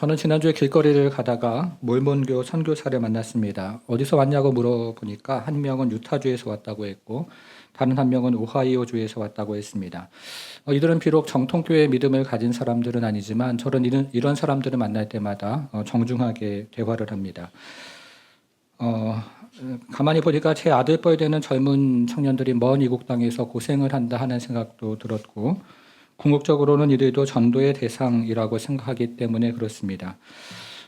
저는 지난주에 길거리를 가다가 몰몬교 선교사를 만났습니다. 어디서 왔냐고 물어보니까 한 명은 유타주에서 왔다고 했고 다른 한 명은 오하이오주에서 왔다고 했습니다. 이들은 비록 정통교회 믿음을 가진 사람들은 아니지만 저는 이런 사람들을 만날 때마다 정중하게 대화를 합니다. 가만히 보니까 제 아들뻘 되는 젊은 청년들이 먼 이국 땅에서 고생을 한다 하는 생각도 들었고 궁극적으로는 이들도 전도의 대상이라고 생각하기 때문에 그렇습니다.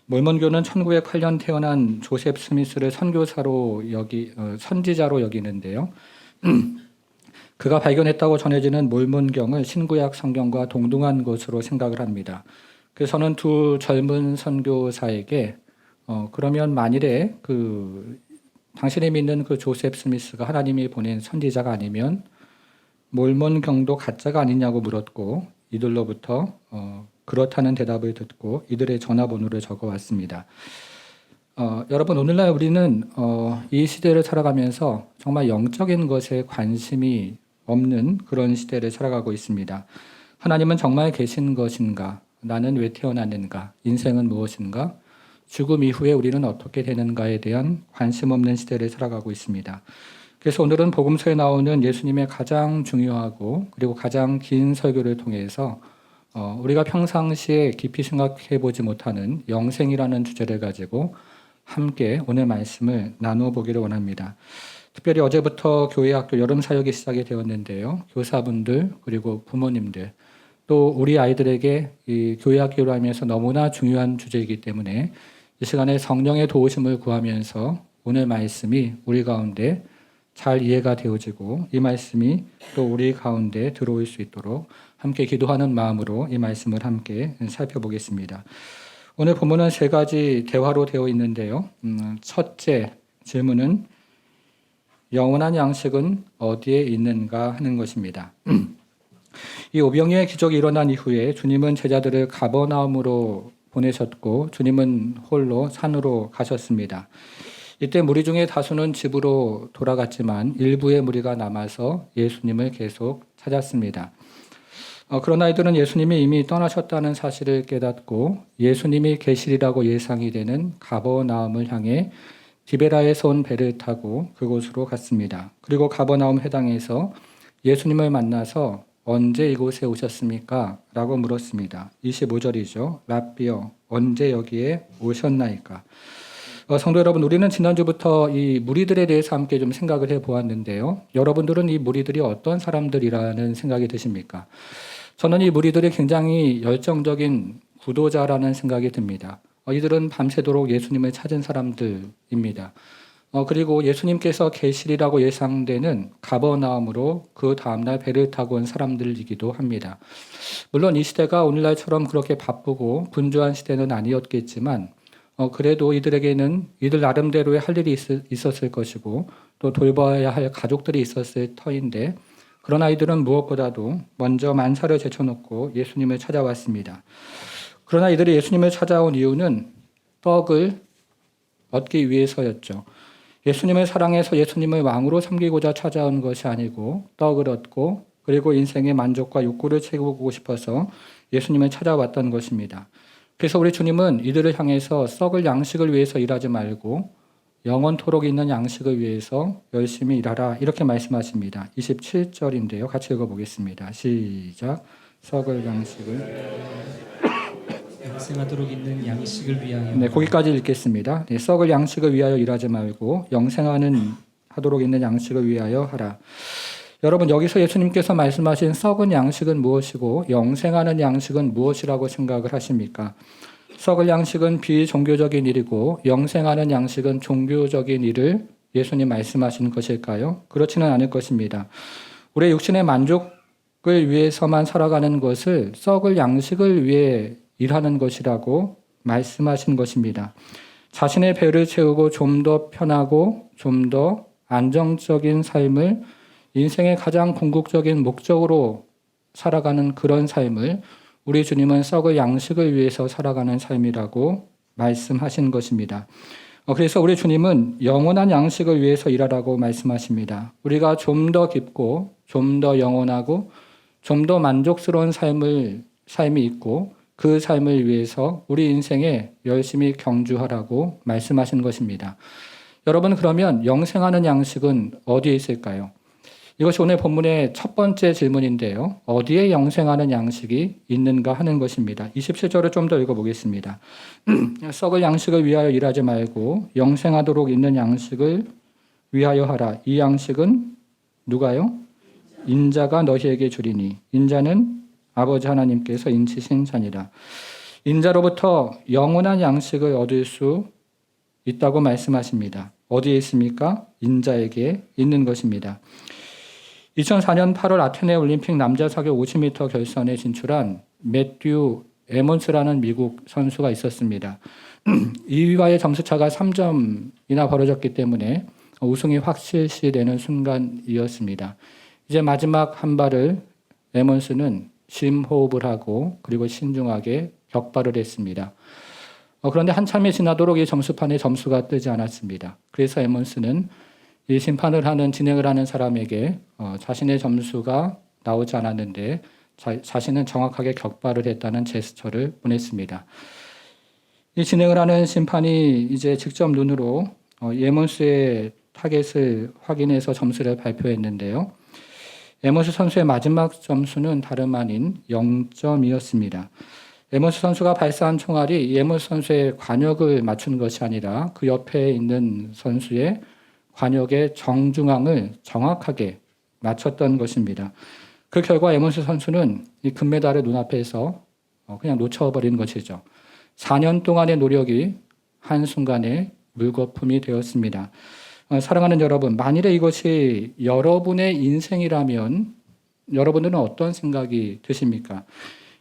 몰몬교는 1908년 태어난 조셉 스미스를 선지자로 여기는데요. 그가 발견했다고 전해지는 몰몬경을 신구약 성경과 동등한 것으로 생각을 합니다. 그래서 저는 두 젊은 선교사에게 그러면 만일에 당신이 믿는 그 조셉 스미스가 하나님이 보낸 선지자가 아니면 몰몬경도 가짜가 아니냐고 물었고 이들로부터 그렇다는 대답을 듣고 이들의 전화번호를 적어왔습니다. 여러분 오늘날 우리는 이 시대를 살아가면서 정말 영적인 것에 관심이 없는 그런 시대를 살아가고 있습니다. 하나님은 정말 계신 것인가? 나는 왜 태어났는가? 인생은 무엇인가? 죽음 이후에 우리는 어떻게 되는가에 대한 관심 없는 시대를 살아가고 있습니다. 그래서 오늘은 복음서에 나오는 예수님의 가장 중요하고 그리고 가장 긴 설교를 통해서 우리가 평상시에 깊이 생각해 보지 못하는 영생이라는 주제를 가지고 함께 오늘 말씀을 나누어 보기를 원합니다. 특별히 어제부터 교회 학교 여름 사역이 시작이 되었는데요. 교사분들 그리고 부모님들 또 우리 아이들에게 이 교회 학교로 하면서 너무나 중요한 주제이기 때문에 이 시간에 성령의 도우심을 구하면서 오늘 말씀이 우리 가운데 잘 이해가 되어지고 이 말씀이 또 우리 가운데 들어올 수 있도록 함께 기도하는 마음으로 이 말씀을 함께 살펴보겠습니다. 오늘 본문은 세 가지 대화로 되어 있는데요. 첫째 질문은 영원한 양식은 어디에 있는가 하는 것입니다. 이 오병이어의 기적이 일어난 이후에 주님은 제자들을 가버나움으로 보내셨고 주님은 홀로 산으로 가셨습니다. 이때 무리 중에 다수는 집으로 돌아갔지만 일부의 무리가 남아서 예수님을 계속 찾았습니다. 그러나 이들은 예수님이 이미 떠나셨다는 사실을 깨닫고 예수님이 계시리라고 예상이 되는 가버나움을 향해 디베라에서 온 배를 타고 그곳으로 갔습니다. 그리고 가버나움 회당에서 예수님을 만나서 언제 이곳에 오셨습니까? 라고 물었습니다. 25절이죠. 랍비여, 언제 여기에 오셨나이까? 성도 여러분, 우리는 지난주부터 이 무리들에 대해서 함께 좀 생각을 해보았는데요. 여러분들은 이 무리들이 어떤 사람들이라는 생각이 드십니까? 저는 이 무리들이 굉장히 열정적인 구도자라는 생각이 듭니다. 이들은 밤새도록 예수님을 찾은 사람들입니다. 그리고 예수님께서 계시리라고 예상되는 가버나움으로 그 다음날 배를 타고 온 사람들이기도 합니다. 물론 이 시대가 오늘날처럼 그렇게 바쁘고 분주한 시대는 아니었겠지만 그래도 이들에게는 이들 나름대로의 할 일이 있었을 것이고 또 돌봐야 할 가족들이 있었을 터인데 그러나 이들은 무엇보다도 먼저 만사를 제쳐놓고 예수님을 찾아왔습니다. 그러나 이들이 예수님을 찾아온 이유는 떡을 얻기 위해서였죠. 예수님을 사랑해서 예수님을 왕으로 섬기고자 찾아온 것이 아니고 떡을 얻고 그리고 인생의 만족과 욕구를 채우고 싶어서 예수님을 찾아왔던 것입니다. 그래서 우리 주님은 이들을 향해서 썩을 양식을 위해서 일하지 말고 영원토록 있는 양식을 위해서 열심히 일하라 이렇게 말씀하십니다. 27절인데요. 같이 읽어보겠습니다. 시작. 썩을 양식을 영생하도록 있는 양식을 위하여. 네, 거기까지 읽겠습니다. 네, 썩을 양식을 위하여 일하지 말고 영생하도록 있는 양식을 위하여 하라. 여러분 여기서 예수님께서 말씀하신 썩은 양식은 무엇이고 영생하는 양식은 무엇이라고 생각을 하십니까? 썩을 양식은 비종교적인 일이고 영생하는 양식은 종교적인 일을 예수님 말씀하신 것일까요? 그렇지는 않을 것입니다. 우리의 육신의 만족을 위해서만 살아가는 것을 썩을 양식을 위해 일하는 것이라고 말씀하신 것입니다. 자신의 배를 채우고 좀 더 편하고 좀 더 안정적인 삶을 인생의 가장 궁극적인 목적으로 살아가는 그런 삶을 우리 주님은 썩을 양식을 위해서 살아가는 삶이라고 말씀하신 것입니다. 그래서 우리 주님은 영원한 양식을 위해서 일하라고 말씀하십니다. 우리가 좀 더 깊고 좀 더 영원하고 좀 더 만족스러운 삶이 있고 그 삶을 위해서 우리 인생에 열심히 경주하라고 말씀하신 것입니다. 여러분, 그러면 영생하는 양식은 어디에 있을까요? 이것이 오늘 본문의 첫 번째 질문인데요. 어디에 영생하는 양식이 있는가 하는 것입니다. 27절을 좀 더 읽어보겠습니다. 썩을 양식을 위하여 일하지 말고 영생하도록 있는 양식을 위하여 하라. 이 양식은 누가요? 인자가 너희에게 주리니 인자는 아버지 하나님께서 인치신 자니라. 인자로부터 영원한 양식을 얻을 수 있다고 말씀하십니다. 어디에 있습니까? 인자에게 있는 것입니다. 2004년 8월 아테네 올림픽 남자 사격 50m 결선에 진출한 매튜 에몬스라는 미국 선수가 있었습니다. 2위와의 점수차가 3점이나 벌어졌기 때문에 우승이 확실시되는 순간이었습니다. 이제 마지막 한 발을 에몬스는 심호흡을 하고 그리고 신중하게 격발을 했습니다. 그런데 한참이 지나도록 이 점수판에 점수가 뜨지 않았습니다. 그래서 에몬스는 이 진행을 하는 사람에게 자신의 점수가 나오지 않았는데 자신은 정확하게 격발을 했다는 제스처를 보냈습니다. 이 진행을 하는 심판이 이제 직접 눈으로 에몬스의 타겟을 확인해서 점수를 발표했는데요. 에몬스 선수의 마지막 점수는 다름 아닌 0점이었습니다. 에몬스 선수가 발사한 총알이 에몬스 선수의 관역을 맞춘 것이 아니라 그 옆에 있는 선수의 관역의 정중앙을 정확하게 맞췄던 것입니다. 그 결과 에몬스 선수는 이 금메달을 눈앞에서 그냥 놓쳐버린 것이죠. 4년 동안의 노력이 한순간에 물거품이 되었습니다. 사랑하는 여러분, 만일에 이것이 여러분의 인생이라면 여러분들은 어떤 생각이 드십니까?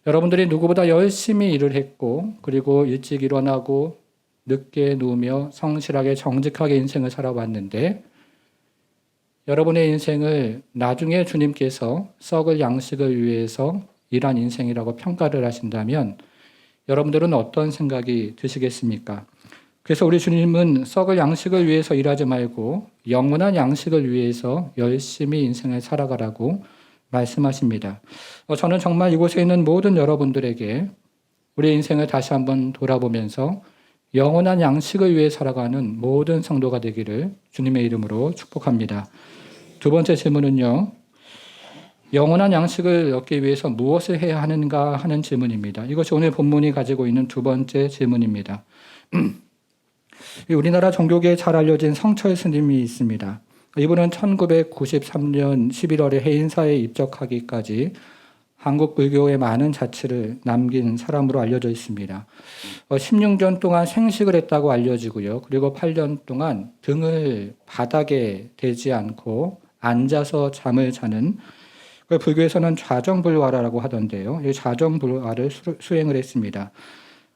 여러분들이 누구보다 열심히 일을 했고 그리고 일찍 일어나고 늦게 누우며 성실하게 정직하게 인생을 살아왔는데 여러분의 인생을 나중에 주님께서 썩을 양식을 위해서 일한 인생이라고 평가를 하신다면 여러분들은 어떤 생각이 드시겠습니까? 그래서 우리 주님은 썩을 양식을 위해서 일하지 말고 영원한 양식을 위해서 열심히 인생을 살아가라고 말씀하십니다. 저는 정말 이곳에 있는 모든 여러분들에게 우리 인생을 다시 한번 돌아보면서 영원한 양식을 위해 살아가는 모든 성도가 되기를 주님의 이름으로 축복합니다. 두 번째 질문은요. 영원한 양식을 얻기 위해서 무엇을 해야 하는가 하는 질문입니다. 이것이 오늘 본문이 가지고 있는 두 번째 질문입니다. 우리나라 종교계에 잘 알려진 성철 스님이 있습니다. 이분은 1993년 11월에 해인사에 입적하기까지 한국 불교의 많은 자취를 남긴 사람으로 알려져 있습니다. 16년 동안 생식을 했다고 알려지고요. 그리고 8년 동안 등을 바닥에 대지 않고 앉아서 잠을 자는 불교에서는 좌정불화라고 하던데요. 이 좌정불화를 수행을 했습니다.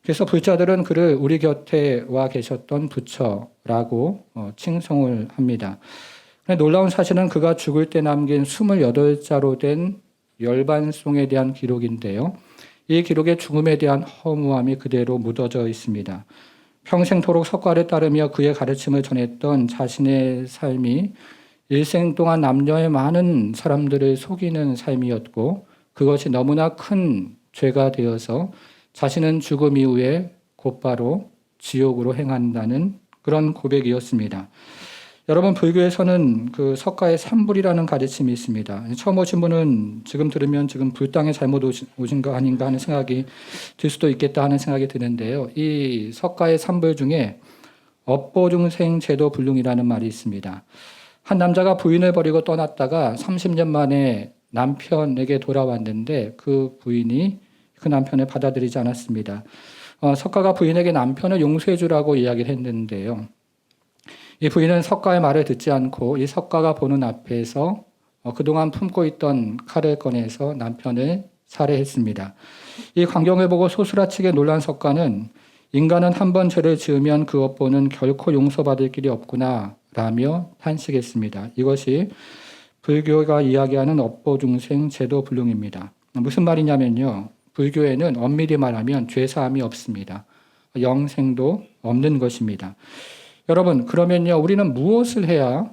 그래서 불자들은 그를 우리 곁에 와 계셨던 부처라고 칭송을 합니다. 놀라운 사실은 그가 죽을 때 남긴 28자로 된 열반송에 대한 기록인데요. 이 기록에 죽음에 대한 허무함이 그대로 묻어져 있습니다. 평생토록 석가를 따르며 그의 가르침을 전했던 자신의 삶이 일생 동안 남녀의 많은 사람들을 속이는 삶이었고 그것이 너무나 큰 죄가 되어서 자신은 죽음 이후에 곧바로 지옥으로 행한다는 그런 고백이었습니다. 여러분, 불교에서는 그 석가의 삼불이라는 가르침이 있습니다. 처음 오신 분은 지금 들으면 지금 불당에 잘못 오신 거 아닌가 하는 생각이 들 수도 있겠다 하는 생각이 드는데요. 이 석가의 삼불 중에 업보중생 제도불능이라는 말이 있습니다. 한 남자가 부인을 버리고 떠났다가 30년 만에 남편에게 돌아왔는데 그 부인이 그 남편을 받아들이지 않았습니다. 석가가 부인에게 남편을 용서해 주라고 이야기를 했는데요. 이 부인은 석가의 말을 듣지 않고 이 석가가 보는 앞에서 그동안 품고 있던 칼을 꺼내서 남편을 살해했습니다. 이 광경을 보고 소스라치게 놀란 석가는 인간은 한 번 죄를 지으면 그 업보는 결코 용서받을 길이 없구나 라며 탄식했습니다. 이것이 불교가 이야기하는 업보중생 제도불능입니다. 무슨 말이냐면요. 불교에는 엄밀히 말하면 죄사함이 없습니다. 영생도 없는 것입니다. 여러분, 그러면요, 우리는 무엇을 해야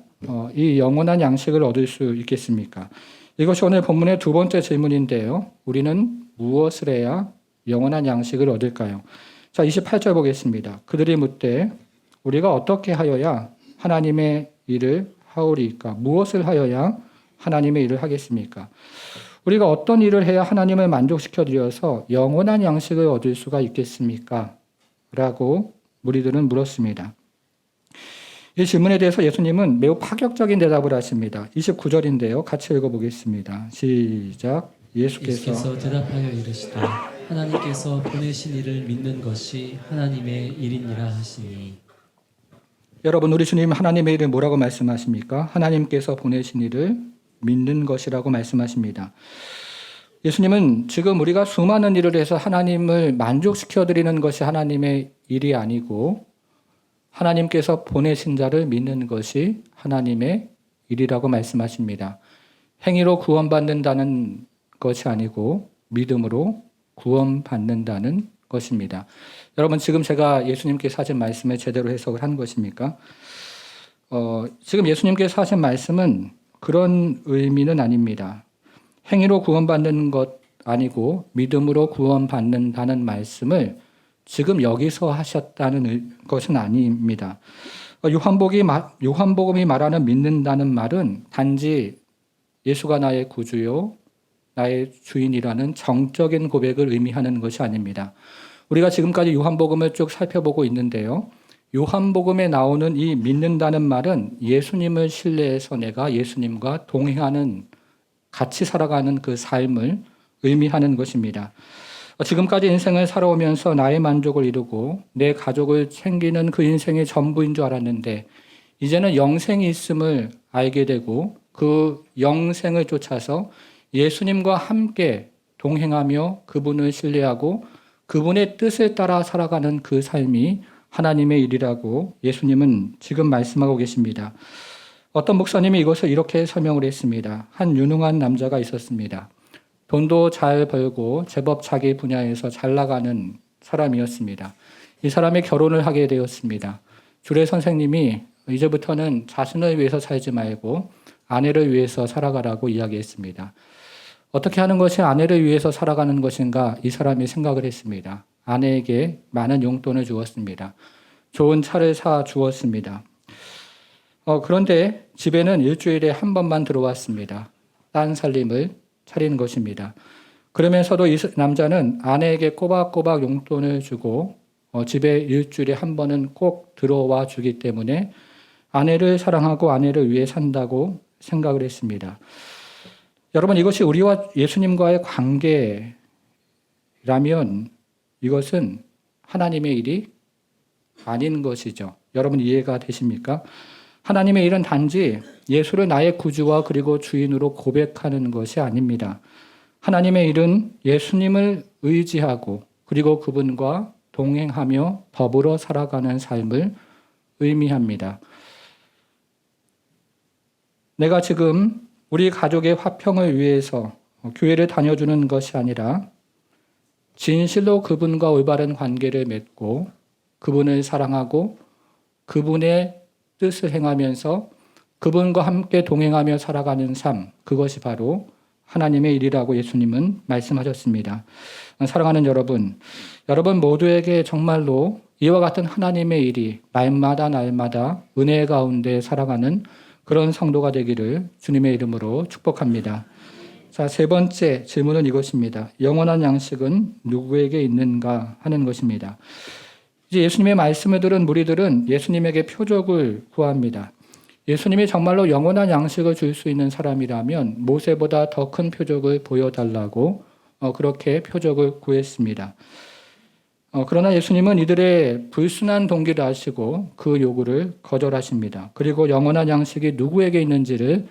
이 영원한 양식을 얻을 수 있겠습니까? 이것이 오늘 본문의 두 번째 질문인데요. 우리는 무엇을 해야 영원한 양식을 얻을까요? 자, 28절 보겠습니다. 그들이 묻되 우리가 어떻게 하여야 하나님의 일을 하오리까? 무엇을 하여야 하나님의 일을 하겠습니까? 우리가 어떤 일을 해야 하나님을 만족시켜 드려서 영원한 양식을 얻을 수가 있겠습니까? 라고 무리들은 물었습니다. 이 질문에 대해서 예수님은 매우 파격적인 대답을 하십니다. 29절인데요. 같이 읽어보겠습니다. 시작. 예수께서 대답하여 이르시되 하나님께서 보내신 이를 믿는 것이 하나님의 일이니라 하시니. 여러분, 우리 주님 하나님의 일을 뭐라고 말씀하십니까? 하나님께서 보내신 일을 믿는 것이라고 말씀하십니다. 예수님은 지금 우리가 수많은 일을 해서 하나님을 만족시켜 드리는 것이 하나님의 일이 아니고 하나님께서 보내신 자를 믿는 것이 하나님의 일이라고 말씀하십니다. 행위로 구원받는다는 것이 아니고 믿음으로 구원받는다는 것입니다. 여러분, 지금 제가 예수님께서 하신 말씀을 제대로 해석을 한 것입니까? 지금 예수님께서 하신 말씀은 그런 의미는 아닙니다. 행위로 구원받는 것 아니고 믿음으로 구원받는다는 말씀을 지금 여기서 하셨다는 것은 아닙니다. 요한복음이 말하는 믿는다는 말은 단지 예수가 나의 구주요, 나의 주인이라는 정적인 고백을 의미하는 것이 아닙니다. 우리가 지금까지 요한복음을 쭉 살펴보고 있는데요. 요한복음에 나오는 이 믿는다는 말은 예수님을 신뢰해서 내가 예수님과 동행하는, 같이 살아가는 그 삶을 의미하는 것입니다. 지금까지 인생을 살아오면서 나의 만족을 이루고 내 가족을 챙기는 그 인생이 전부인 줄 알았는데 이제는 영생이 있음을 알게 되고 그 영생을 쫓아서 예수님과 함께 동행하며 그분을 신뢰하고 그분의 뜻을 따라 살아가는 그 삶이 하나님의 일이라고 예수님은 지금 말씀하고 계십니다. 어떤 목사님이 이것을 이렇게 설명을 했습니다. 한 유능한 남자가 있었습니다. 돈도 잘 벌고 제법 자기 분야에서 잘 나가는 사람이었습니다. 이 사람이 결혼을 하게 되었습니다. 주례 선생님이 이제부터는 자신을 위해서 살지 말고 아내를 위해서 살아가라고 이야기했습니다. 어떻게 하는 것이 아내를 위해서 살아가는 것인가 이 사람이 생각을 했습니다. 아내에게 많은 용돈을 주었습니다. 좋은 차를 사 주었습니다. 그런데 집에는 일주일에 한 번만 들어왔습니다. 딴 살림을 차리는 것입니다. 그러면서도 이 남자는 아내에게 꼬박꼬박 용돈을 주고 집에 일주일에 한 번은 꼭 들어와 주기 때문에 아내를 사랑하고 아내를 위해 산다고 생각을 했습니다. 여러분, 이것이 우리와 예수님과의 관계라면 이것은 하나님의 일이 아닌 것이죠. 여러분, 이해가 되십니까? 하나님의 일은 단지 예수를 나의 구주와 그리고 주인으로 고백하는 것이 아닙니다. 하나님의 일은 예수님을 의지하고 그리고 그분과 동행하며 더불어 살아가는 삶을 의미합니다. 내가 지금 우리 가족의 화평을 위해서 교회를 다녀주는 것이 아니라 진실로 그분과 올바른 관계를 맺고 그분을 사랑하고 그분의 뜻을 행하면서 그분과 함께 동행하며 살아가는 삶, 그것이 바로 하나님의 일이라고 예수님은 말씀하셨습니다. 사랑하는 여러분, 여러분 모두에게 정말로 이와 같은 하나님의 일이 날마다 은혜 가운데 살아가는 그런 성도가 되기를 주님의 이름으로 축복합니다. 자, 세 번째 질문은 이것입니다. 영원한 양식은 누구에게 있는가 하는 것입니다. 이제 예수님의 말씀을 들은 무리들은 예수님에게 표적을 구합니다. 예수님이 정말로 영원한 양식을 줄 수 있는 사람이라면 모세보다 더 큰 표적을 보여달라고 그렇게 표적을 구했습니다. 그러나 예수님은 이들의 불순한 동기를 아시고 그 요구를 거절하십니다. 그리고 영원한 양식이 누구에게 있는지를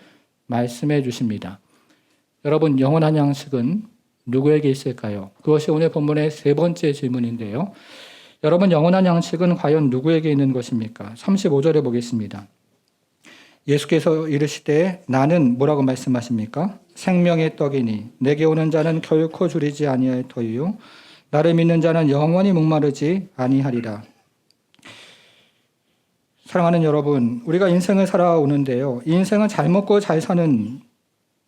말씀해 주십니다. 여러분, 영원한 양식은 누구에게 있을까요? 그것이 오늘 본문의 세 번째 질문인데요. 여러분, 영원한 양식은 과연 누구에게 있는 것입니까? 35절에 보겠습니다. 예수께서 이르시되 나는 뭐라고 말씀하십니까? 생명의 떡이니 내게 오는 자는 결코 줄이지 아니할 터이요 나를 믿는 자는 영원히 목마르지 아니하리라. 사랑하는 여러분, 우리가 인생을 살아오는데요. 이 인생은 잘 먹고 잘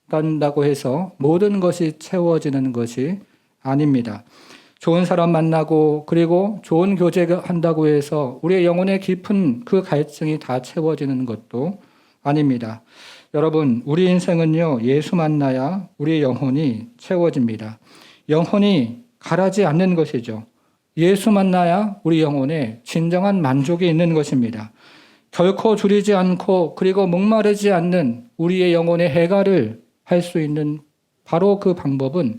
산다고 해서 모든 것이 채워지는 것이 아닙니다. 좋은 사람 만나고 그리고 좋은 교제한다고 해서 우리의 영혼의 깊은 그 갈증이 다 채워지는 것도 아닙니다. 여러분, 우리 인생은요, 예수 만나야 우리의 영혼이 채워집니다. 영혼이 가라지 않는 것이죠. 예수 만나야 우리 영혼에 진정한 만족이 있는 것입니다. 결코 줄이지 않고 그리고 목마르지 않는 우리의 영혼의 해갈을 할 수 있는 바로 그 방법은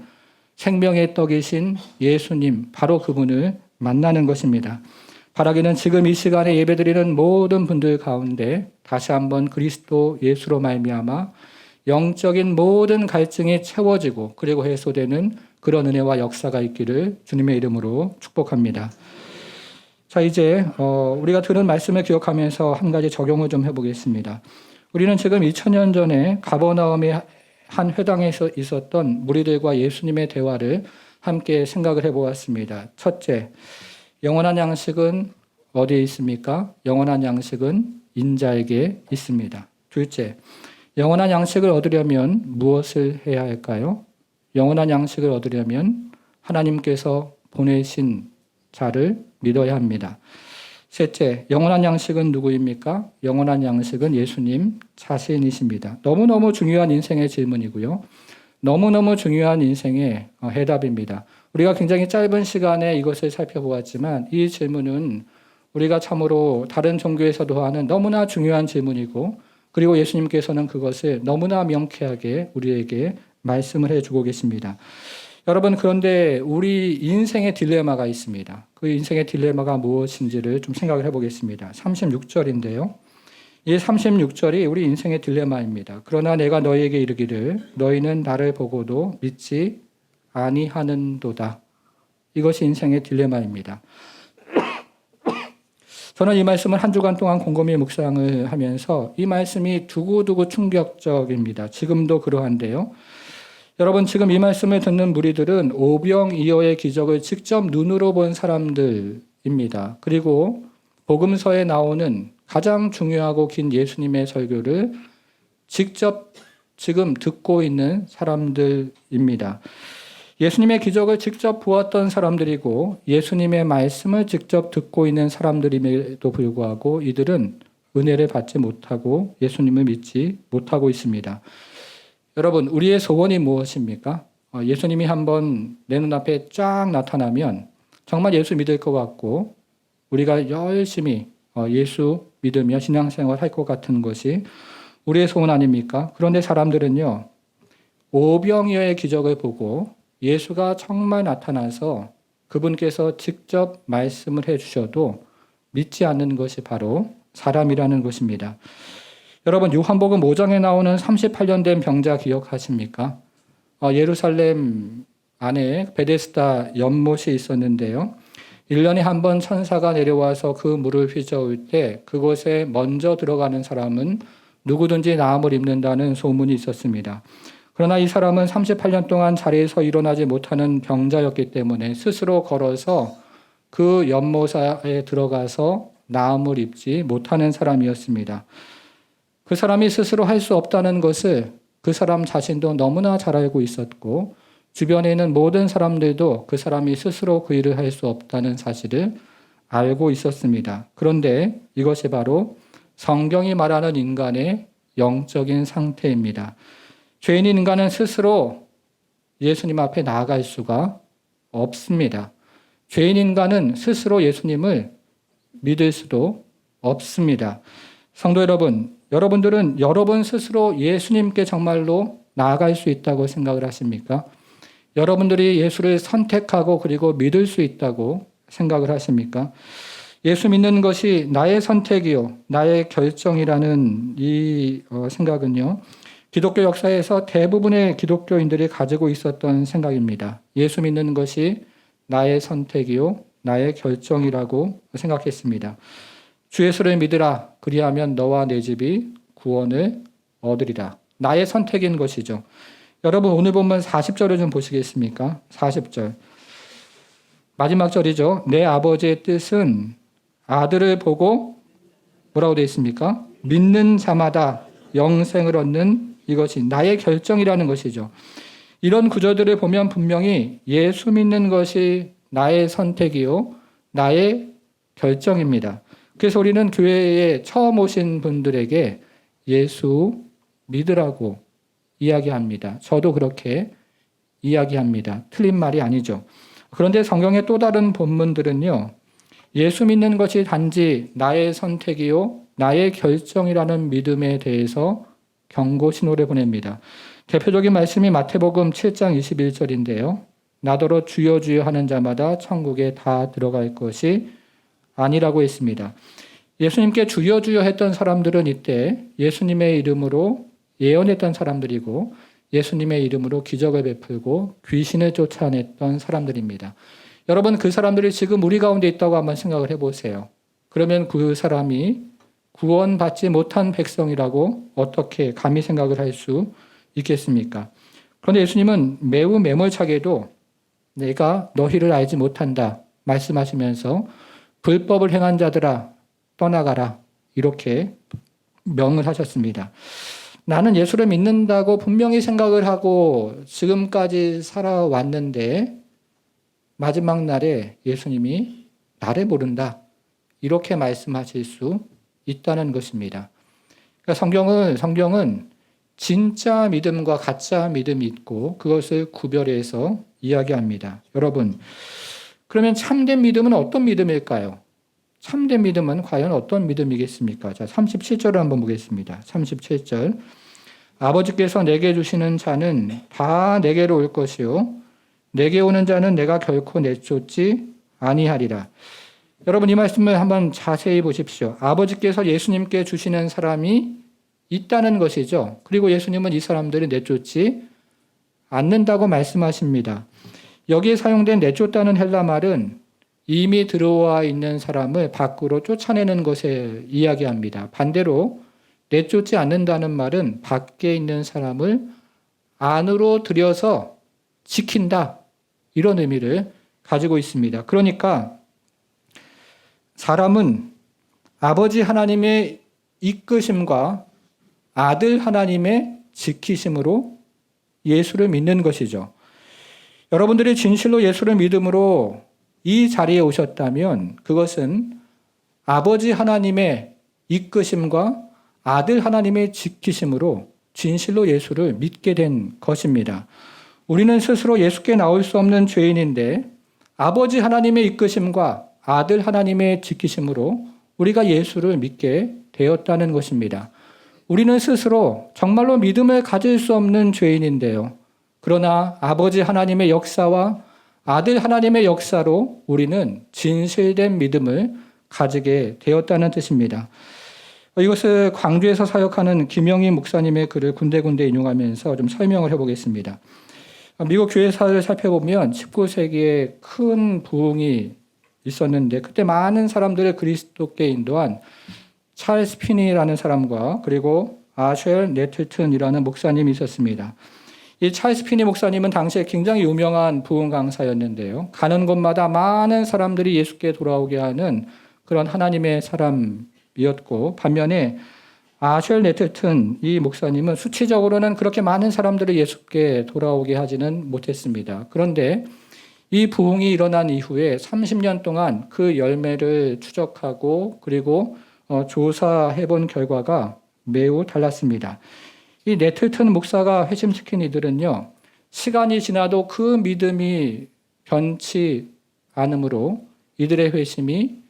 생명의 떡이신 예수님, 바로 그분을 만나는 것입니다. 바라기는 지금 이 시간에 예배드리는 모든 분들 가운데 다시 한번 그리스도 예수로 말미암아 영적인 모든 갈증이 채워지고 그리고 해소되는 그런 은혜와 역사가 있기를 주님의 이름으로 축복합니다. 자, 이제 우리가 들은 말씀을 기억하면서 한 가지 적용을 좀 해보겠습니다. 우리는 지금 2000년 전에 가버나움의 한 회당에서 있었던 무리들과 예수님의 대화를 함께 생각을 해보았습니다. 첫째, 영원한 양식은 어디에 있습니까? 영원한 양식은 인자에게 있습니다. 둘째, 영원한 양식을 얻으려면 무엇을 해야 할까요? 영원한 양식을 얻으려면 하나님께서 보내신 자를 믿어야 합니다. 셋째, 영원한 양식은 누구입니까? 영원한 양식은 예수님 자신이십니다. 너무너무 중요한 인생의 질문이고요. 너무너무 중요한 인생의 해답입니다. 우리가 굉장히 짧은 시간에 이것을 살펴보았지만 이 질문은 우리가 참으로 다른 종교에서도 하는 너무나 중요한 질문이고 그리고 예수님께서는 그것을 너무나 명쾌하게 우리에게 말씀을 해주고 계십니다. 여러분, 그런데 우리 인생의 딜레마가 있습니다. 그 인생의 딜레마가 무엇인지를 좀 생각을 해보겠습니다. 36절인데요. 이 36절이 우리 인생의 딜레마입니다. 그러나 내가 너희에게 이르기를 너희는 나를 보고도 믿지 아니하는도다. 이것이 인생의 딜레마입니다. 저는 이 말씀을 한 주간 동안 곰곰이 묵상을 하면서 이 말씀이 두고두고 충격적입니다. 지금도 그러한데요. 여러분, 지금 이 말씀을 듣는 무리들은 오병이어의 기적을 직접 눈으로 본 사람들입니다. 그리고 복음서에 나오는 가장 중요하고 긴 예수님의 설교를 직접 지금 듣고 있는 사람들입니다. 예수님의 기적을 직접 보았던 사람들이고 예수님의 말씀을 직접 듣고 있는 사람들임에도 불구하고 이들은 은혜를 받지 못하고 예수님을 믿지 못하고 있습니다. 여러분, 우리의 소원이 무엇입니까? 예수님이 한번 내 눈앞에 쫙 나타나면 정말 예수 믿을 것 같고 우리가 열심히 예수 믿으며 신앙생활 할 것 같은 것이 우리의 소원 아닙니까? 그런데 사람들은요, 오병이어의 기적을 보고 예수가 정말 나타나서 그분께서 직접 말씀을 해주셔도 믿지 않는 것이 바로 사람이라는 것입니다. 여러분, 요한복음 5장에 나오는 38년 된 병자 기억하십니까? 예루살렘 안에 베데스다 연못이 있었는데요. 1년에 한 번 천사가 내려와서 그 물을 휘저을 때 그곳에 먼저 들어가는 사람은 누구든지 나음을 입는다는 소문이 있었습니다. 그러나 이 사람은 38년 동안 자리에서 일어나지 못하는 병자였기 때문에 스스로 걸어서 그 연못에 들어가서 나음을 입지 못하는 사람이었습니다. 그 사람이 스스로 할 수 없다는 것을 그 사람 자신도 너무나 잘 알고 있었고 주변에 있는 모든 사람들도 그 사람이 스스로 그 일을 할 수 없다는 사실을 알고 있었습니다. 그런데 이것이 바로 성경이 말하는 인간의 영적인 상태입니다. 죄인인 인간은 스스로 예수님 앞에 나아갈 수가 없습니다. 죄인 인간은 스스로 예수님을 믿을 수도 없습니다. 성도 여러분, 여러분들은 여러분 스스로 예수님께 정말로 나아갈 수 있다고 생각을 하십니까? 여러분들이 예수를 선택하고 그리고 믿을 수 있다고 생각을 하십니까? 예수 믿는 것이 나의 선택이요, 나의 결정이라는 이 생각은요, 기독교 역사에서 대부분의 기독교인들이 가지고 있었던 생각입니다. 예수 믿는 것이 나의 선택이요, 나의 결정이라고 생각했습니다. 주 예수를 믿으라. 그리하면 너와 내 집이 구원을 얻으리라. 나의 선택인 것이죠. 여러분, 오늘 본문 40절을 좀 보시겠습니까? 40절. 마지막 절이죠. 내 아버지의 뜻은 아들을 보고 뭐라고 되어 있습니까? 믿는 자마다 영생을 얻는 이것이 나의 결정이라는 것이죠. 이런 구절들을 보면 분명히 예수 믿는 것이 나의 선택이요, 나의 결정입니다. 그래서 우리는 교회에 처음 오신 분들에게 예수 믿으라고 이야기합니다. 저도 그렇게 이야기합니다. 틀린 말이 아니죠. 그런데 성경의 또 다른 본문들은요, 예수 믿는 것이 단지 나의 선택이요, 나의 결정이라는 믿음에 대해서 경고 신호를 보냅니다. 대표적인 말씀이 마태복음 7장 21절인데요. 나더러 주여 주여 하는 자마다 천국에 다 들어갈 것이 아니라고 했습니다. 예수님께 주여 주여 했던 사람들은 이때 예수님의 이름으로 예언했던 사람들이고 예수님의 이름으로 기적을 베풀고 귀신을 쫓아냈던 사람들입니다. 여러분, 그 사람들이 지금 우리 가운데 있다고 한번 생각을 해보세요. 그러면 그 사람이 구원받지 못한 백성이라고 어떻게 감히 생각을 할 수 있겠습니까? 그런데 예수님은 매우 매몰차게도 내가 너희를 알지 못한다 말씀하시면서 불법을 행한 자들아 떠나가라 이렇게 명을 하셨습니다. 나는 예수를 믿는다고 분명히 생각을 하고 지금까지 살아왔는데 마지막 날에 예수님이 나를 모른다 이렇게 말씀하실 수 있다는 것입니다. 그러니까 성경은 진짜 믿음과 가짜 믿음이 있고 그것을 구별해서 이야기합니다. 여러분, 그러면 참된 믿음은 어떤 믿음일까요? 참된 믿음은 과연 어떤 믿음이겠습니까? 자, 37절을 한번 보겠습니다. 37절. 아버지께서 내게 주시는 자는 다 내게로 올 것이요 내게 오는 자는 내가 결코 내쫓지 아니하리라. 여러분, 이 말씀을 한번 자세히 보십시오. 아버지께서 예수님께 주시는 사람이 있다는 것이죠. 그리고 예수님은 이 사람들을 내쫓지 않는다고 말씀하십니다. 여기에 사용된 내쫓다는 헬라 말은 이미 들어와 있는 사람을 밖으로 쫓아내는 것을 이야기합니다. 반대로 내쫓지 않는다는 말은 밖에 있는 사람을 안으로 들여서 지킨다. 이런 의미를 가지고 있습니다. 그러니까 사람은 아버지 하나님의 이끄심과 아들 하나님의 지키심으로 예수를 믿는 것이죠. 여러분들이 진실로 예수를 믿음으로 이 자리에 오셨다면 그것은 아버지 하나님의 이끄심과 아들 하나님의 지키심으로 진실로 예수를 믿게 된 것입니다. 우리는 스스로 예수께 나올 수 없는 죄인인데 아버지 하나님의 이끄심과 아들 하나님의 지키심으로 우리가 예수를 믿게 되었다는 것입니다. 우리는 스스로 정말로 믿음을 가질 수 없는 죄인인데요. 그러나 아버지 하나님의 역사와 아들 하나님의 역사로 우리는 진실된 믿음을 가지게 되었다는 뜻입니다. 이것을 광주에서 사역하는 김영희 목사님의 글을 군데군데 인용하면서 좀 설명을 해보겠습니다. 미국 교회사를 살펴보면 19세기에 큰 부흥이 있었는데 그때 많은 사람들을 그리스도께 인도한 찰스 피니라는 사람과 그리고 아쉘 네틀튼이라는 목사님이 있었습니다. 이 찰스 피니 목사님은 당시에 굉장히 유명한 부흥 강사였는데요. 가는 곳마다 많은 사람들이 예수께 돌아오게 하는 그런 하나님의 사람이었고 반면에 아쉘 네틀튼 이 목사님은 수치적으로는 그렇게 많은 사람들을 예수께 돌아오게 하지는 못했습니다. 그런데 이 부흥이 일어난 이후에 30년 동안 그 열매를 추적하고 그리고 조사해 본 결과가 매우 달랐습니다. 이 네틀튼 목사가 회심시킨 이들은요, 시간이 지나도 그 믿음이 변치 않으므로 이들의 회심이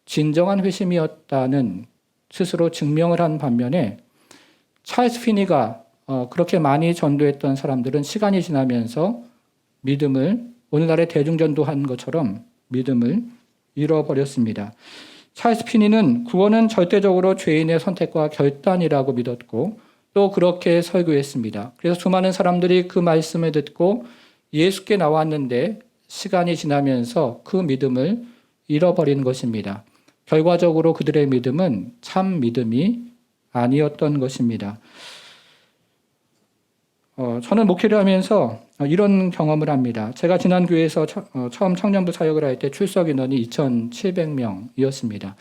진정한 회심이었다는 스스로 증명을 한 반면에 찰스 피니가 그렇게 많이 전도했던 사람들은 시간이 지나면서 믿음을 오늘날의 대중전도한 것처럼 믿음을 잃어버렸습니다. 찰스 피니는 구원은 절대적으로 죄인의 선택과 결단이라고 믿었고 또 그렇게 설교했습니다. 그래서 수많은 사람들이 그 말씀을 듣고 예수께 나왔는데 시간이 지나면서 그 믿음을 잃어버린 것입니다. 결과적으로 그들의 믿음은 참 믿음이 아니었던 것입니다. 저는 목회를 하면서 이런 경험을 합니다. 제가 지난 교회에서 처음 청년부 사역을 할 때 출석 인원이 2,700명이었습니다.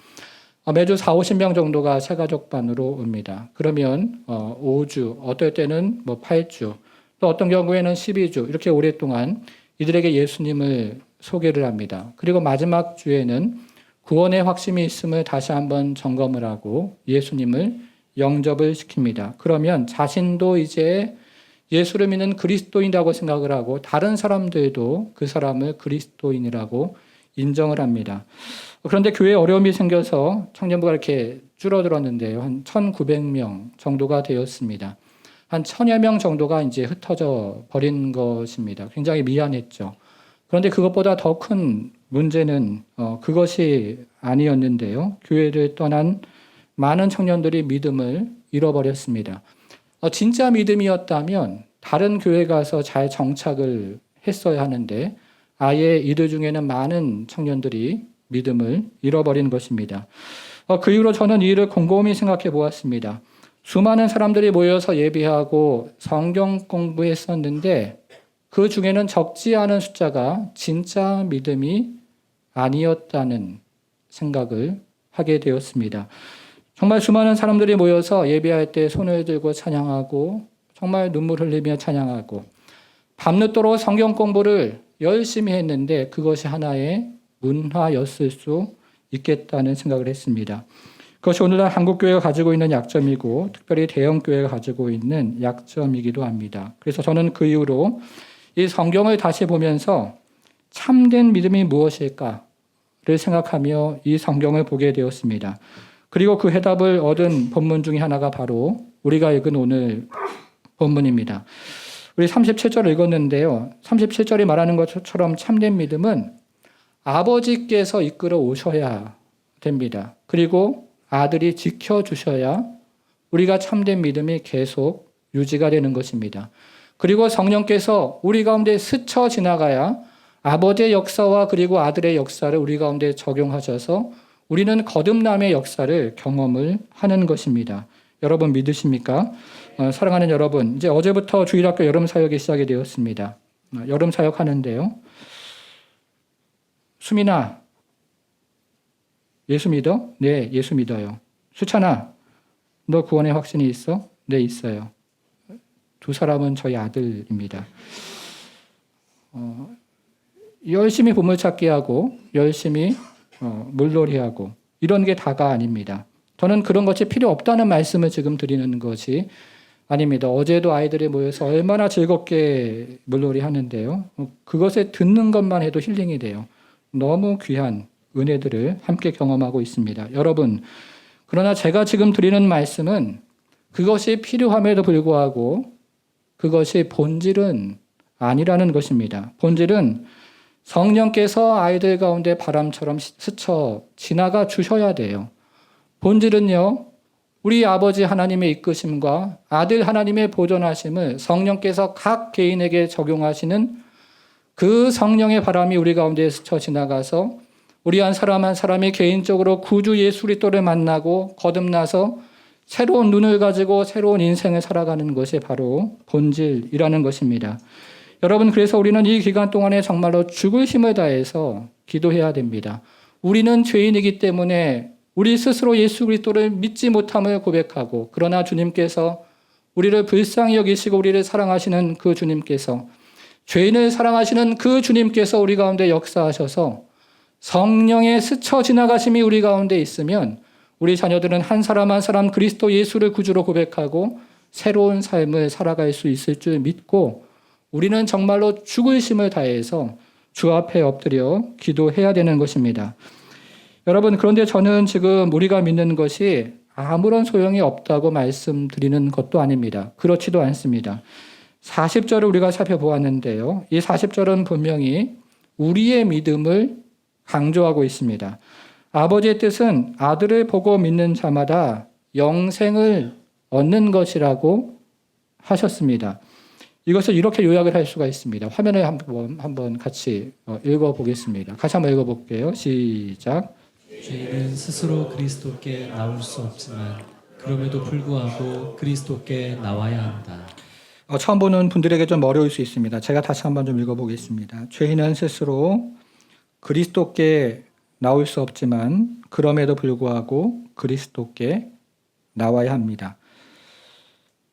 매주 40-50명 정도가 새가족반으로 옵니다. 그러면 5주, 어떨 때는 8주, 또 어떤 경우에는 12주 이렇게 오랫동안 이들에게 예수님을 소개를 합니다. 그리고 마지막 주에는 구원의 확신이 있음을 다시 한번 점검을 하고 예수님을 영접을 시킵니다. 그러면 자신도 이제 예수를 믿는 그리스도인이라고 생각을 하고 다른 사람들도 그 사람을 그리스도인이라고 인정을 합니다. 그런데 교회에 어려움이 생겨서 청년부가 이렇게 줄어들었는데요. 한 1,900명 정도가 되었습니다. 한 1,000여 명 정도가 이제 흩어져 버린 것입니다. 굉장히 미안했죠. 그런데 그것보다 더 큰 문제는 그것이 아니었는데요. 교회를 떠난 많은 청년들이 믿음을 잃어버렸습니다. 진짜 믿음이었다면 다른 교회 가서 잘 정착을 했어야 하는데 아예 이들 중에는 많은 청년들이 믿음을 잃어버린 것입니다. 그 이후로 저는 이 일을 곰곰이 생각해 보았습니다. 수많은 사람들이 모여서 예배하고 성경 공부했었는데 그 중에는 적지 않은 숫자가 진짜 믿음이 아니었다는 생각을 하게 되었습니다. 정말 수많은 사람들이 모여서 예배할 때 손을 들고 찬양하고 정말 눈물 흘리며 찬양하고 밤늦도록 성경 공부를 열심히 했는데 그것이 하나의 문화였을 수 있겠다는 생각을 했습니다. 그것이 오늘날 한국교회가 가지고 있는 약점이고 특별히 대형교회가 가지고 있는 약점이기도 합니다. 그래서 저는 그 이후로 이 성경을 다시 보면서 참된 믿음이 무엇일까를 생각하며 이 성경을 보게 되었습니다. 그리고 그 해답을 얻은 본문 중에 하나가 바로 우리가 읽은 오늘 본문입니다. 우리 37절 읽었는데요. 37절이 말하는 것처럼 참된 믿음은 아버지께서 이끌어 오셔야 됩니다. 그리고 아들이 지켜주셔야 우리가 참된 믿음이 계속 유지가 되는 것입니다. 그리고 성령께서 우리 가운데 스쳐 지나가야 아버지의 역사와 그리고 아들의 역사를 우리 가운데 적용하셔서 우리는 거듭남의 역사를 경험을 하는 것입니다. 여러분 믿으십니까? 사랑하는 여러분, 이제 어제부터 주일학교 여름 사역이 시작이 되었습니다. 여름 사역 하는데요. 수민아, 예수 믿어? 네, 예수 믿어요. 수찬아, 너 구원의 확신이 있어? 네, 있어요. 두 사람은 저희 아들입니다. 열심히 보물찾기 하고 열심히 물놀이하고 이런 게 다가 아닙니다. 저는 그런 것이 필요 없다는 말씀을 지금 드리는 것이 아닙니다. 어제도 아이들이 모여서 얼마나 즐겁게 물놀이 하는데요. 그것에 듣는 것만 해도 힐링이 돼요. 너무 귀한 은혜들을 함께 경험하고 있습니다. 여러분, 그러나 제가 지금 드리는 말씀은 그것이 필요함에도 불구하고 그것이 본질은 아니라는 것입니다. 본질은 성령께서 아이들 가운데 바람처럼 스쳐 지나가 주셔야 돼요. 본질은요, 우리 아버지 하나님의 이끄심과 아들 하나님의 보존하심을 성령께서 각 개인에게 적용하시는 그 성령의 바람이 우리 가운데 스쳐 지나가서 우리 한 사람이 개인적으로 구주 예수 그리스도를 만나고 거듭나서 새로운 눈을 가지고 새로운 인생을 살아가는 것이 바로 본질이라는 것입니다. 여러분, 그래서 우리는 이 기간 동안에 정말로 죽을 힘을 다해서 기도해야 됩니다. 우리는 죄인이기 때문에 우리 스스로 예수 그리스도를 믿지 못함을 고백하고, 그러나 주님께서 우리를 불쌍히 여기시고 우리를 사랑하시는 그 주님께서, 죄인을 사랑하시는 그 주님께서 우리 가운데 역사하셔서 성령의 스쳐 지나가심이 우리 가운데 있으면 우리 자녀들은 한 사람 한 사람 그리스도 예수를 구주로 고백하고 새로운 삶을 살아갈 수 있을 줄 믿고 우리는 정말로 죽을 힘을 다해서 주 앞에 엎드려 기도해야 되는 것입니다. 여러분, 그런데 저는 지금 우리가 믿는 것이 아무런 소용이 없다고 말씀드리는 것도 아닙니다. 그렇지도 않습니다. 40절을 우리가 살펴보았는데요. 이 40절은 분명히 우리의 믿음을 강조하고 있습니다. 아버지의 뜻은 아들을 보고 믿는 자마다 영생을 얻는 것이라고 하셨습니다. 이것을 이렇게 요약을 할 수가 있습니다. 화면을 한번 같이 읽어보겠습니다. 같이 한번 읽어볼게요. 시작. 죄인은 스스로 그리스도께 나올 수 없지만 그럼에도 불구하고 그리스도께 나와야 한다. 처음 보는 분들에게 좀 어려울 수 있습니다. 제가 다시 한번 좀 읽어보겠습니다. 죄인은 스스로 그리스도께 나올 수 없지만 그럼에도 불구하고 그리스도께 나와야 합니다.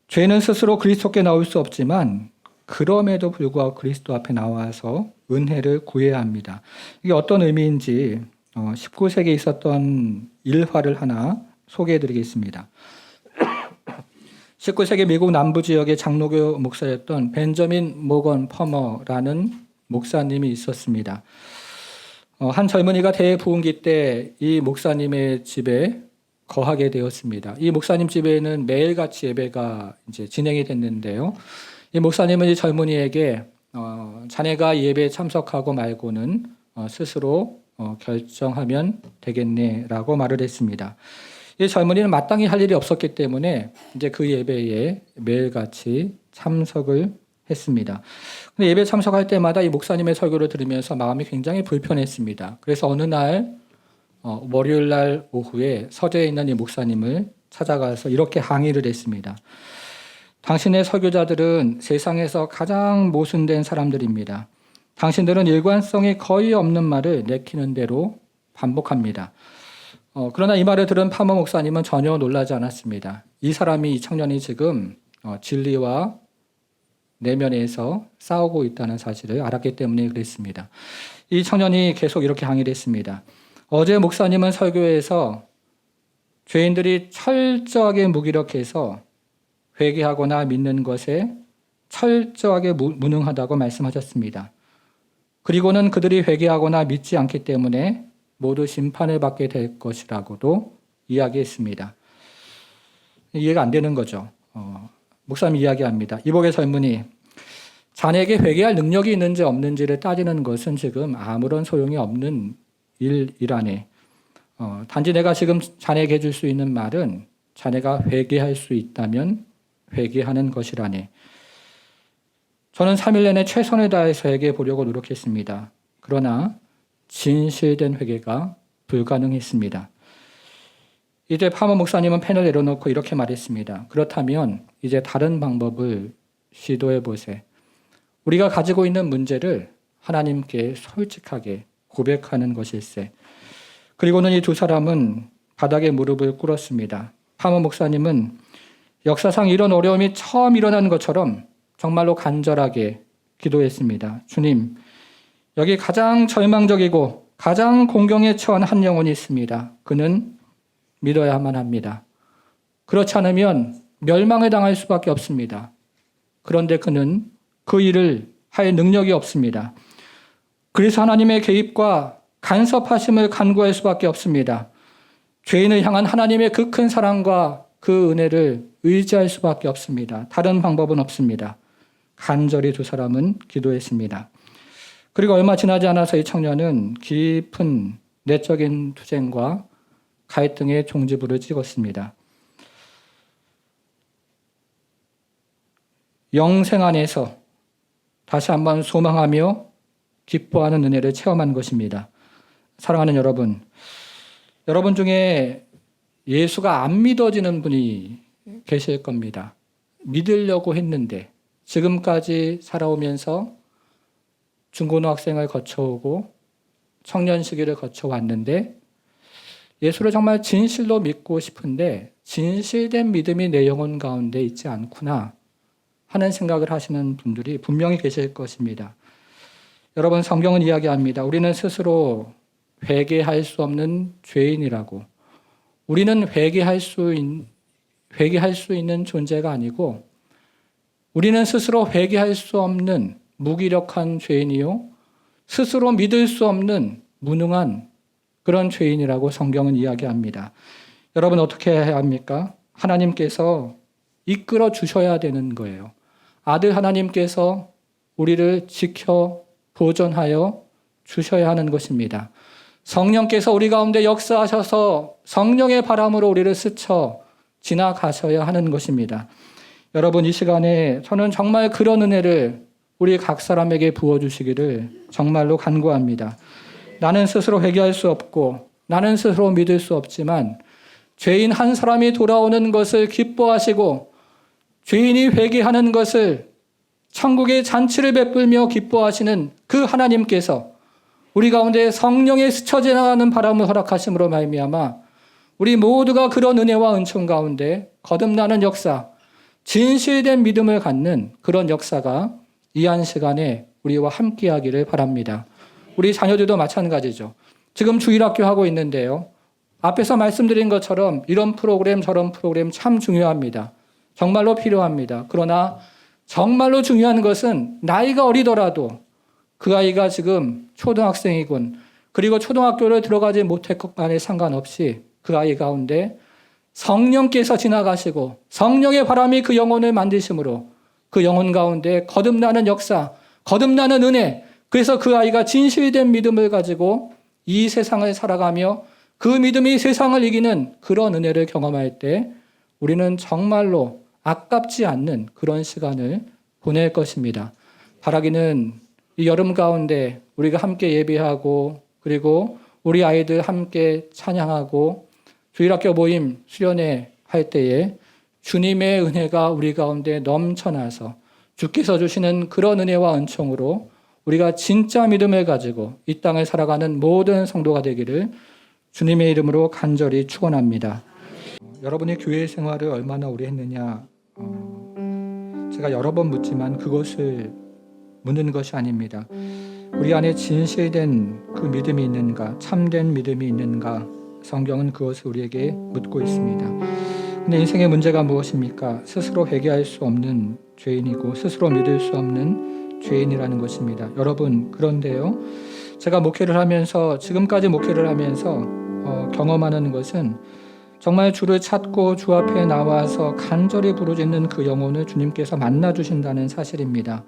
죄인은 스스로 그리스도께 나올 수 없지만 그럼에도 불구하고 그리스도 앞에 나와서 은혜를 구해야 합니다. 이게 어떤 의미인지 19세기에 있었던 일화를 하나 소개해 드리겠습니다. 19세기 미국 남부 지역의 장로교 목사였던 벤저민 모건 퍼머라는 목사님이 있었습니다. 한 젊은이가 대부흥기 때 이 목사님의 집에 거하게 되었습니다. 이 목사님 집에는 매일같이 예배가 이제 진행이 됐는데요. 이 목사님은 이 젊은이에게 자네가 예배에 참석하고 말고는 스스로 결정하면 되겠네라고 말을 했습니다. 이 젊은이는 마땅히 할 일이 없었기 때문에 이제 그 예배에 매일같이 참석을 했습니다. 근데 예배 참석할 때마다 이 목사님의 설교를 들으면서 마음이 굉장히 불편했습니다. 그래서 어느 날 월요일 날 오후에 서재에 있는 이 목사님을 찾아가서 이렇게 항의를 했습니다. 당신의 설교자들은 세상에서 가장 모순된 사람들입니다. 당신들은 일관성이 거의 없는 말을 내키는 대로 반복합니다. 그러나 이 말을 들은 파머 목사님은 전혀 놀라지 않았습니다. 이 청년이 지금 진리와 내면에서 싸우고 있다는 사실을 알았기 때문에 그랬습니다. 이 청년이 계속 이렇게 항의를 했습니다. 어제 목사님은 설교에서 죄인들이 철저하게 무기력해서 회개하거나 믿는 것에 철저하게 무능하다고 말씀하셨습니다. 그리고는 그들이 회개하거나 믿지 않기 때문에 모두 심판을 받게 될 것이라고도 이야기했습니다. 이해가 안 되는 거죠. 목사님이 이야기합니다. 이복의 젊은이, 자네에게 회개할 능력이 있는지 없는지를 따지는 것은 지금 아무런 소용이 없는 일이라네. 단지 내가 지금 자네에게 해줄 수 있는 말은 자네가 회개할 수 있다면 회개하는 것이라네. 저는 3일 내내 최선을 다해서 회개해 보려고 노력했습니다. 그러나 진실된 회개가 불가능했습니다. 이제 파머 목사님은 펜을 내려놓고 이렇게 말했습니다. 그렇다면 이제 다른 방법을 시도해 보세. 우리가 가지고 있는 문제를 하나님께 솔직하게 고백하는 것일세. 그리고는 이 두 사람은 바닥에 무릎을 꿇었습니다. 파머 목사님은 역사상 이런 어려움이 처음 일어난 것처럼 정말로 간절하게 기도했습니다. 주님, 여기 가장 절망적이고 가장 공경에 처한 한 영혼이 있습니다. 그는 믿어야만 합니다. 그렇지 않으면 멸망에 당할 수밖에 없습니다. 그런데 그는 그 일을 할 능력이 없습니다. 그래서 하나님의 개입과 간섭하심을 간구할 수밖에 없습니다. 죄인을 향한 하나님의 그 큰 사랑과 그 은혜를 의지할 수밖에 없습니다. 다른 방법은 없습니다. 간절히 두 사람은 기도했습니다. 그리고 얼마 지나지 않아서 이 청년은 깊은 내적인 투쟁과 갈등의 종지부를 찍었습니다. 영생 안에서 다시 한번 소망하며 기뻐하는 은혜를 체험한 것입니다. 사랑하는 여러분, 여러분 중에 예수가 안 믿어지는 분이 계실 겁니다. 믿으려고 했는데 지금까지 살아오면서 중고등학생을 거쳐오고 청년 시기를 거쳐왔는데 예수를 정말 진실로 믿고 싶은데 진실된 믿음이 내 영혼 가운데 있지 않구나 하는 생각을 하시는 분들이 분명히 계실 것입니다. 여러분, 성경은 이야기합니다. 우리는 스스로 회개할 수 없는 죄인이라고. 우리는 회개할 수 있는 존재가 아니고 우리는 스스로 회개할 수 없는 무기력한 죄인이요, 스스로 믿을 수 없는 무능한 그런 죄인이라고 성경은 이야기합니다. 여러분, 어떻게 해야 합니까? 하나님께서 이끌어 주셔야 되는 거예요. 아들 하나님께서 우리를 지켜 보존하여 주셔야 하는 것입니다. 성령께서 우리 가운데 역사하셔서 성령의 바람으로 우리를 스쳐 지나가셔야 하는 것입니다. 여러분, 이 시간에 저는 정말 그런 은혜를 우리 각 사람에게 부어주시기를 정말로 간구합니다. 나는 스스로 회개할 수 없고 나는 스스로 믿을 수 없지만 죄인 한 사람이 돌아오는 것을 기뻐하시고 죄인이 회개하는 것을 천국의 잔치를 베풀며 기뻐하시는 그 하나님께서 우리 가운데 성령의 스쳐 지나가는 바람을 허락하심으로 말미암아 우리 모두가 그런 은혜와 은총 가운데 거듭나는 역사, 진실된 믿음을 갖는 그런 역사가 이 한 시간에 우리와 함께하기를 바랍니다. 우리 자녀들도 마찬가지죠. 지금 주일학교 하고 있는데요. 앞에서 말씀드린 것처럼 이런 프로그램 저런 프로그램 참 중요합니다. 정말로 필요합니다. 그러나 정말로 중요한 것은 나이가 어리더라도 그 아이가 지금 초등학생이군, 그리고 초등학교를 들어가지 못할 것 간에 상관없이 그 아이 가운데 성령께서 지나가시고 성령의 바람이 그 영혼을 만드심으로 그 영혼 가운데 거듭나는 역사, 거듭나는 은혜, 그래서 그 아이가 진실된 믿음을 가지고 이 세상을 살아가며 그 믿음이 세상을 이기는 그런 은혜를 경험할 때 우리는 정말로 아깝지 않는 그런 시간을 보낼 것입니다. 바라기는 이 여름 가운데 우리가 함께 예배하고 그리고 우리 아이들 함께 찬양하고 주일학교 모임 수련회 할 때에 주님의 은혜가 우리 가운데 넘쳐나서 주께서 주시는 그런 은혜와 은총으로 우리가 진짜 믿음을 가지고 이 땅을 살아가는 모든 성도가 되기를 주님의 이름으로 간절히 축원합니다. 여러분의 교회 생활을 얼마나 오래 했느냐, 제가 여러 번 묻지만 그것을 묻는 것이 아닙니다. 우리 안에 진실된 그 믿음이 있는가, 참된 믿음이 있는가, 성경은 그것을 우리에게 묻고 있습니다. 근데 인생의 문제가 무엇입니까? 스스로 회개할 수 없는 죄인이고 스스로 믿을 수 없는 죄인이라는 것입니다. 여러분, 그런데요, 제가 목회를 하면서 지금까지 목회를 하면서 경험하는 것은 정말 주를 찾고 주 앞에 나와서 간절히 부르짖는 그 영혼을 주님께서 만나 주신다는 사실입니다.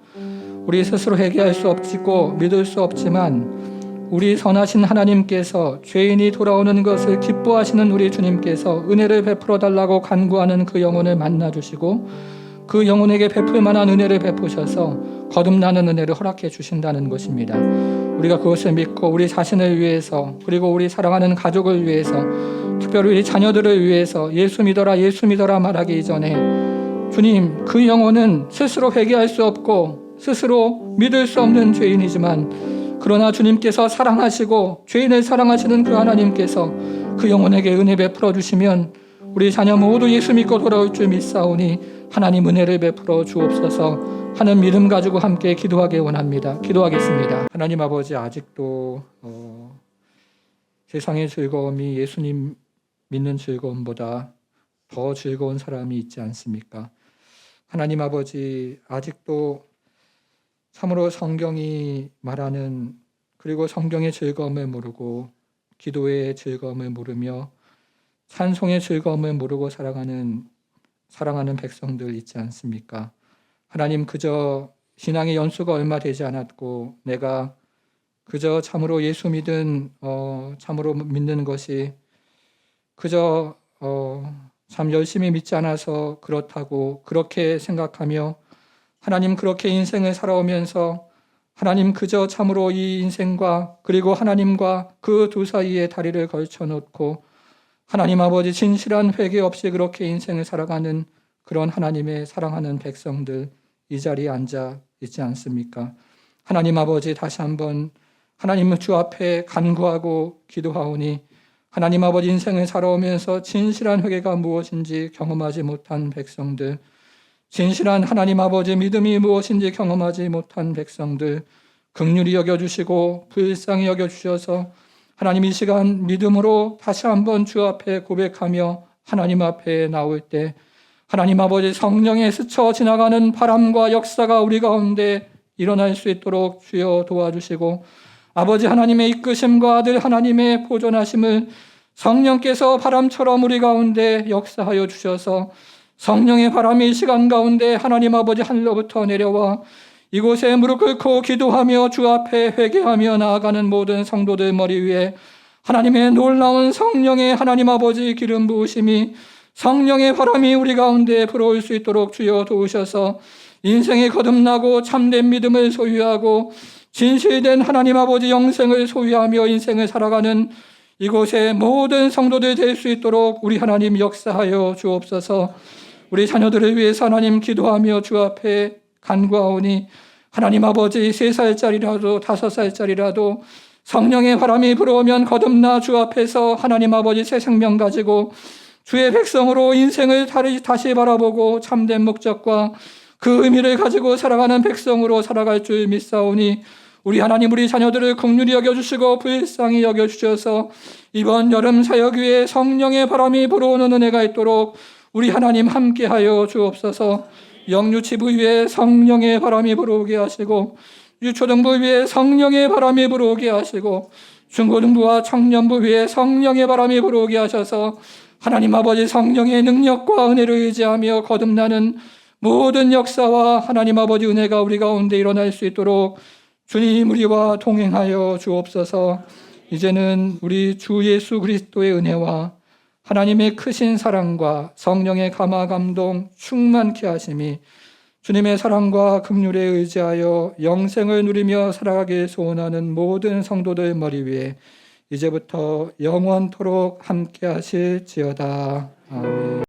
우리 스스로 회개할 수 없고 믿을 수 없지만 우리 선하신 하나님께서 죄인이 돌아오는 것을 기뻐하시는 우리 주님께서 은혜를 베풀어 달라고 간구하는 그 영혼을 만나 주시고 그 영혼에게 베풀 만한 은혜를 베푸셔서 거듭나는 은혜를 허락해 주신다는 것입니다. 우리가 그것을 믿고 우리 자신을 위해서 그리고 우리 사랑하는 가족을 위해서 특별히 우리 자녀들을 위해서 예수 믿어라 말하기 이전에 주님, 그 영혼은 스스로 회개할 수 없고 스스로 믿을 수 없는 죄인이지만 그러나 주님께서 사랑하시고 죄인을 사랑하시는 그 하나님께서 그 영혼에게 은혜 베풀어 주시면 우리 자녀 모두 예수 믿고 돌아올 줄 믿사오니 하나님 은혜를 베풀어 주옵소서 하는 믿음 가지고 함께 기도하기 원합니다. 기도하겠습니다. 하나님 아버지, 아직도 세상의 즐거움이 예수님 믿는 즐거움보다 더 즐거운 사람이 있지 않습니까? 하나님 아버지, 아직도 참으로 성경이 말하는 그리고 성경의 즐거움을 모르고 기도의 즐거움을 모르며 찬송의 즐거움을 모르고 사랑하는 백성들 있지 않습니까? 하나님, 그저 신앙의 연수가 얼마 되지 않았고 내가 그저 참으로 예수 참으로 믿는 것이 그저 참 열심히 믿지 않아서 그렇다고 그렇게 생각하며 하나님, 그렇게 인생을 살아오면서 하나님, 그저 참으로 이 인생과 그리고 하나님과 그 두 사이에 다리를 걸쳐놓고 하나님 아버지 진실한 회개 없이 그렇게 인생을 살아가는 그런 하나님의 사랑하는 백성들 이 자리에 앉아 있지 않습니까? 하나님 아버지, 다시 한번 하나님 주 앞에 간구하고 기도하오니 하나님 아버지, 인생을 살아오면서 진실한 회개가 무엇인지 경험하지 못한 백성들, 진실한 하나님 아버지 믿음이 무엇인지 경험하지 못한 백성들 긍휼히 여겨주시고 불쌍히 여겨주셔서 하나님, 이 시간 믿음으로 다시 한번 주 앞에 고백하며 하나님 앞에 나올 때 하나님 아버지, 성령에 스쳐 지나가는 바람과 역사가 우리 가운데 일어날 수 있도록 주여 도와주시고 아버지 하나님의 이끄심과 아들 하나님의 보존하심을 성령께서 바람처럼 우리 가운데 역사하여 주셔서 성령의 바람이 이 시간 가운데 하나님 아버지 하늘로부터 내려와 이곳에 무릎 꿇고 기도하며 주 앞에 회개하며 나아가는 모든 성도들 머리 위에 하나님의 놀라운 성령의 하나님 아버지 기름 부으심이 성령의 바람이 우리 가운데 불어올 수 있도록 주여 도우셔서 인생이 거듭나고 참된 믿음을 소유하고 진실된 하나님 아버지 영생을 소유하며 인생을 살아가는 이곳에 모든 성도들 될 수 있도록 우리 하나님 역사하여 주옵소서. 우리 자녀들을 위해서 하나님 기도하며 주 앞에 간구하오니 하나님 아버지 3살짜리라도 5살짜리라도 성령의 바람이 불어오면 거듭나 주 앞에서 하나님 아버지 새 생명 가지고 주의 백성으로 인생을 다시 바라보고 참된 목적과 그 의미를 가지고 살아가는 백성으로 살아갈 줄 믿사오니 우리 하나님 우리 자녀들을 긍휼히 여겨주시고 불쌍히 여겨주셔서 이번 여름 사역위에 성령의 바람이 불어오는 은혜가 있도록 우리 하나님 함께하여 주옵소서. 영유치부 위에 성령의 바람이 불어오게 하시고 유초등부 위에 성령의 바람이 불어오게 하시고 중고등부와 청년부 위에 성령의 바람이 불어오게 하셔서 하나님 아버지 성령의 능력과 은혜를 의지하며 거듭나는 모든 역사와 하나님 아버지 은혜가 우리 가운데 일어날 수 있도록 주님 우리와 동행하여 주옵소서. 이제는 우리 주 예수 그리스도의 은혜와 하나님의 크신 사랑과 성령의 감화 감동 충만케 하심이 주님의 사랑과 긍휼에 의지하여 영생을 누리며 살아가길 소원하는 모든 성도들 머리 위에 이제부터 영원토록 함께 하실지어다. 아멘.